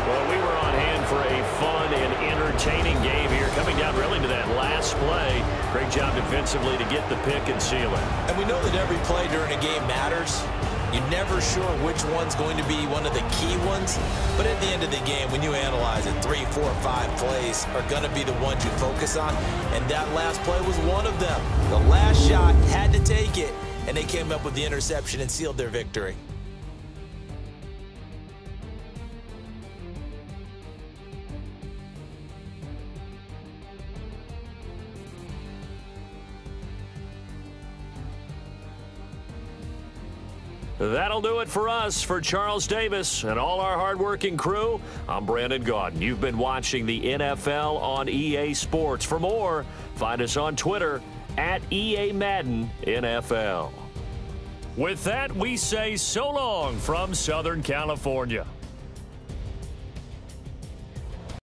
Well, we were on hand for a fun and entertaining game here, coming down really to that last play. Great job defensively to get the pick and seal it. And we know that every play during a game matters. You're never sure which one's going to be one of the key ones. But at the end of the game, when you analyze it, 3, 4, 5 plays are going to be the ones you focus on. And that last play was one of them. The last shot had to take it, and they came up with the interception and sealed their victory. That'll do it for us. For Charles Davis and all our hardworking crew, I'm Brandon Gaudin. You've been watching the NFL on EA Sports. For more, find us on Twitter at EA Madden NFL. With that, we say so long from Southern California.